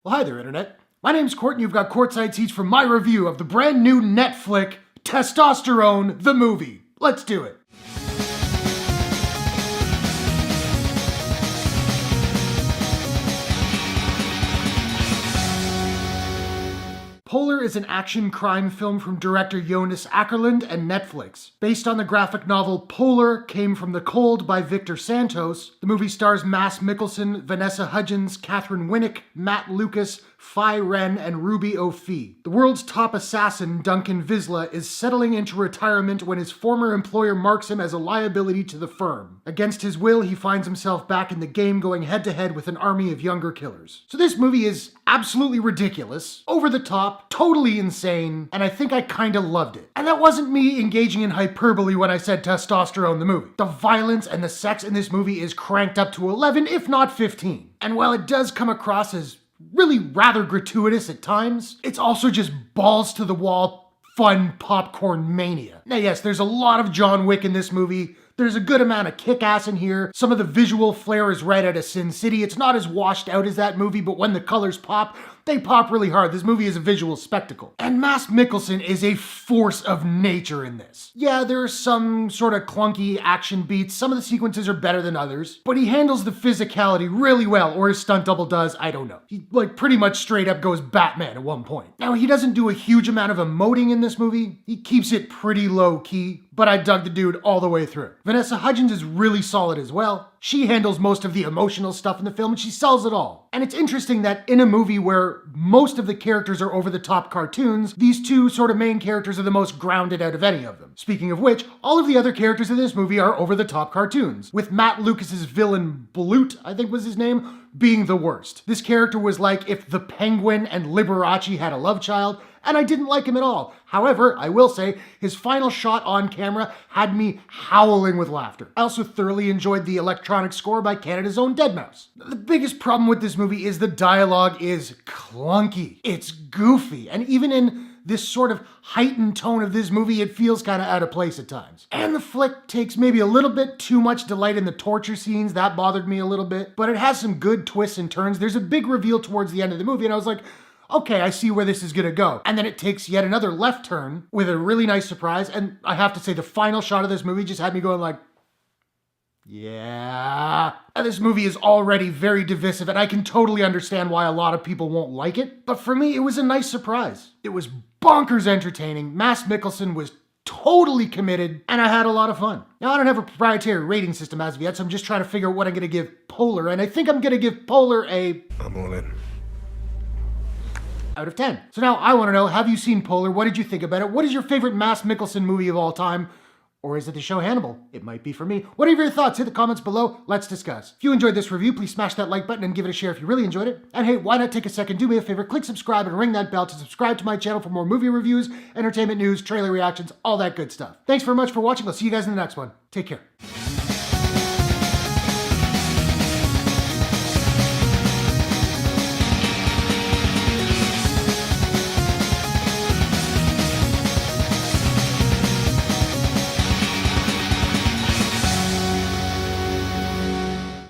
Well, hi there, Internet. My name's Court, and you've got courtside seats for my review of the brand new Netflix Testosterone, the movie. Let's do it. Polar is an action crime film from director Jonas Akerlund and Netflix. Based on the graphic novel Polar Came from the Cold by Victor Santos, the movie stars Mads Mikkelsen, Vanessa Hudgens, Katheryn Winnick, Matt Lucas, Fei Ren, and Ruby O'Fee. The world's top assassin, Duncan Vizla, is settling into retirement when his former employer marks him as a liability to the firm. Against his will, he finds himself back in the game, going head-to-head with an army of younger killers. So this movie is absolutely ridiculous, over the top, totally insane, and I think I kinda loved it. And that wasn't me engaging in hyperbole when I said Testosterone, the movie. The violence and the sex in this movie is cranked up to 11, if not 15. And while it does come across as really rather gratuitous at times, it's also just balls to the wall fun popcorn mania. Now yes, there's a lot of John Wick in this movie. There's a good amount of kick-ass in here. Some of the visual flair is right out of Sin City. It's not as washed out as that movie, but when the colors pop, they pop really hard. This movie is a visual spectacle. And Mads Mikkelsen is a force of nature in this. Yeah, there are some sort of clunky action beats. Some of the sequences are better than others, but he handles the physicality really well, or his stunt double does, I don't know. He pretty much straight up goes Batman at one point. Now, he doesn't do a huge amount of emoting in this movie. He keeps it pretty low key, but I dug the dude all the way through. Vanessa Hudgens is really solid as well. She handles most of the emotional stuff in the film and she sells it all. And it's interesting that in a movie where most of the characters are over-the-top cartoons, these two sort of main characters are the most grounded out of any of them. Speaking of which, all of the other characters in this movie are over-the-top cartoons, with Matt Lucas's villain Balut, I think was his name, being the worst. This character was like if the Penguin and Liberace had a love child, and I didn't like him at all. However, I will say, his final shot on camera had me howling with laughter. I also thoroughly enjoyed the electronic score by Canada's own deadmau5. The biggest problem with this movie is the dialogue is clunky. It's goofy, and even in this sort of heightened tone of this movie, it feels kind of out of place at times. And the flick takes maybe a little bit too much delight in the torture scenes. That bothered me a little bit, but it has some good twists and turns. There's a big reveal towards the end of the movie, and I was like, okay, I see where this is gonna go. And then it takes yet another left turn with a really nice surprise, and I have to say the final shot of this movie just had me going like, yeah. This movie is already very divisive, and I can totally understand why a lot of people won't like it, but for me, it was a nice surprise. It was bonkers entertaining. Mads Mikkelsen was totally committed, and I had a lot of fun. Now, I don't have a proprietary rating system as of yet, so I'm just trying to figure out what I'm gonna give Polar, and I think I'm gonna give Polar I'm all in. out of 10. So now I want to know, have you seen Polar? What did you think about it? What is your favorite Mads Mikkelsen movie of all time? Or is it the show Hannibal? It might be for me. What are your thoughts? Hit the comments below. Let's discuss. If you enjoyed this review, please smash that like button and give it a share if you really enjoyed it. And hey, why not take a second, do me a favor, click subscribe and ring that bell to subscribe to my channel for more movie reviews, entertainment news, trailer reactions, all that good stuff. Thanks very much for watching. I'll see you guys in the next one. Take care.